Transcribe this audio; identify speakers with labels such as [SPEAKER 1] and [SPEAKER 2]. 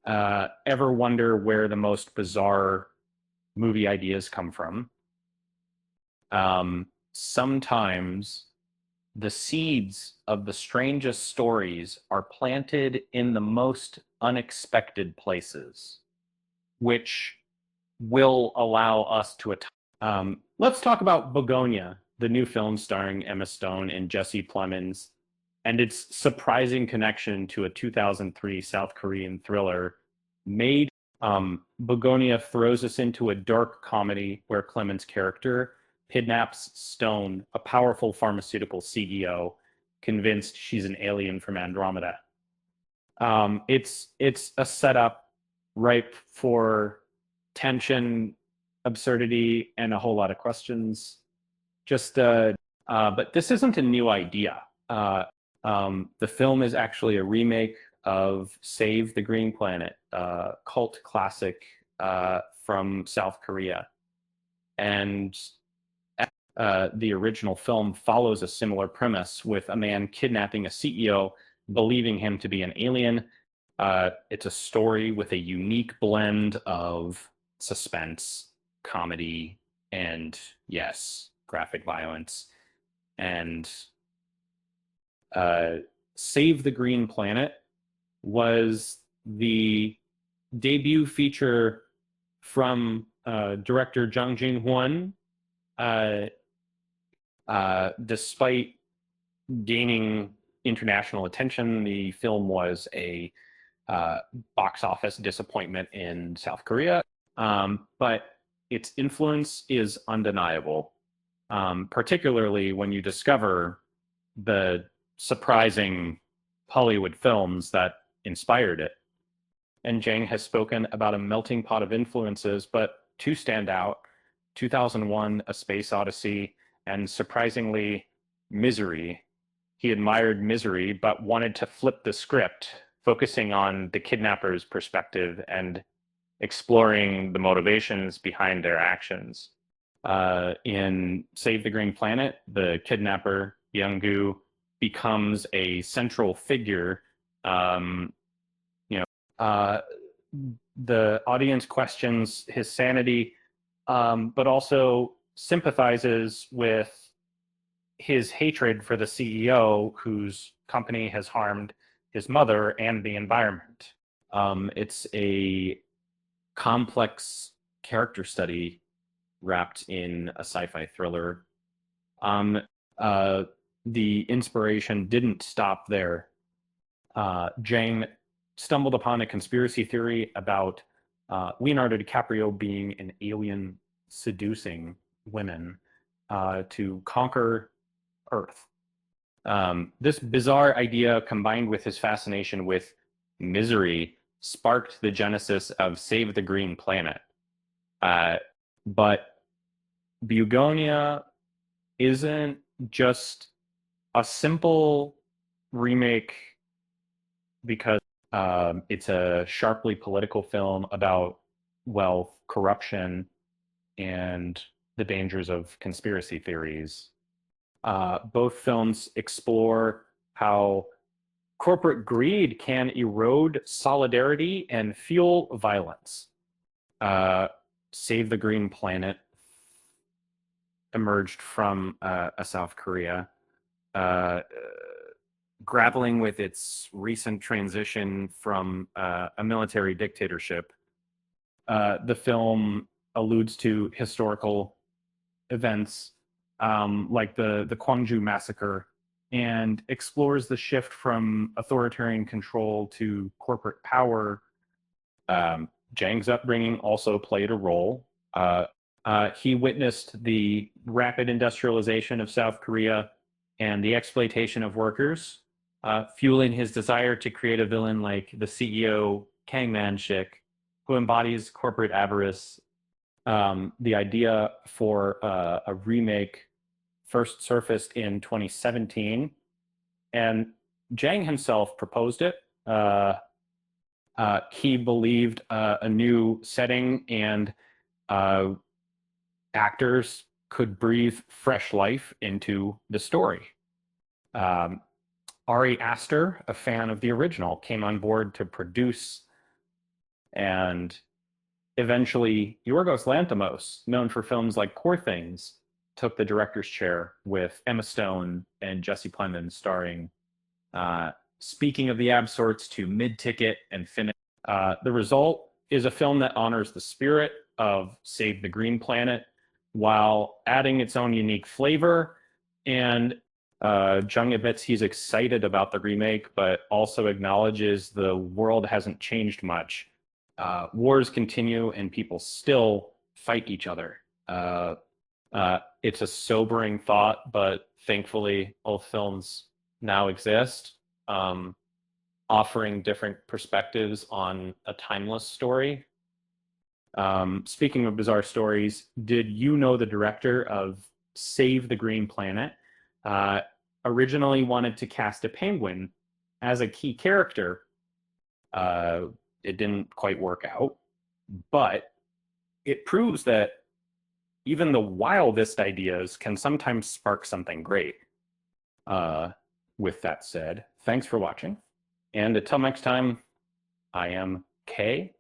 [SPEAKER 1] ever wonder where the most bizarre movie ideas come from? Sometimes the seeds of the strangest stories are planted in the most unexpected places, which will allow us to attack. Let's talk about Bugonia, the new film starring Emma Stone and Jesse Plemons, and its surprising connection to a 2003 South Korean thriller made. Bugonia throws us into a dark comedy where Clement's character kidnaps Stone, a powerful pharmaceutical CEO, convinced she's an alien from Andromeda. It's a setup ripe for tension, absurdity, and a whole lot of questions. But this isn't a new idea. The film is actually a remake of Save the Green Planet, a cult classic from South Korea. And the original film follows a similar premise with a man kidnapping a CEO, believing him to be an alien. It's a story with a unique blend of suspense, comedy, and yes, graphic violence. And Save the Green Planet was the debut feature from director Jung Jin-Hwan. Despite gaining international attention, the film was a box office disappointment in South Korea, but its influence is undeniable, particularly when you discover the surprising Hollywood films that inspired it. And Jang has spoken about a melting pot of influences, but two stand out: 2001, A Space Odyssey, and surprisingly, Misery. He admired Misery, but wanted to flip the script, focusing on the kidnapper's perspective and exploring the motivations behind their actions. In Save the Green Planet, the kidnapper, Young-gu, becomes a central figure. Uh, the audience questions his sanity, but also sympathizes with his hatred for the CEO whose company has harmed his mother and the environment. It's a complex character study wrapped in a sci-fi thriller. Um, uh, the inspiration didn't stop there. Jang stumbled upon a conspiracy theory about Leonardo DiCaprio being an alien seducing women to conquer Earth. This bizarre idea, combined with his fascination with Misery, sparked the genesis of Save the Green Planet. Uh, but Bugonia isn't just a simple remake because it's a sharply political film about wealth, corruption, and the dangers of conspiracy theories. Both films explore how corporate greed can erode solidarity and fuel violence. Uh, Save the Green Planet emerged from a South Korea, uh, grappling with its recent transition from a military dictatorship. The film alludes to historical events like the Gwangju massacre and explores the shift from authoritarian control to corporate power. Jang's upbringing also played a role. He witnessed the rapid industrialization of South Korea and the exploitation of workers, fueling his desire to create a villain like the CEO Kang Man-shik, who embodies corporate avarice. The idea for a remake first surfaced in 2017, and Jang himself proposed it. He believed a new setting and actors could breathe fresh life into the story. Um, Ari Aster, a fan of the original, came on board to produce And eventually, Yorgos Lanthimos, known for films like Poor Things, took the director's chair with Emma Stone and Jesse Plemons starring Speaking of the Absorts to Mid-Ticket and Finish. The result is a film that honors the spirit of Save the Green Planet while adding its own unique flavor. And Jung admits he's excited about the remake, but also acknowledges the world hasn't changed much. Wars continue and people still fight each other. It's a sobering thought, but thankfully both films now exist, offering different perspectives on a timeless story. Speaking of bizarre stories, did you know the director of Save the Green Planet originally wanted to cast a penguin as a key character? It didn't quite work out, but it proves that even the wildest ideas can sometimes spark something great. With that said, thanks for watching. And until next time, I am Kay.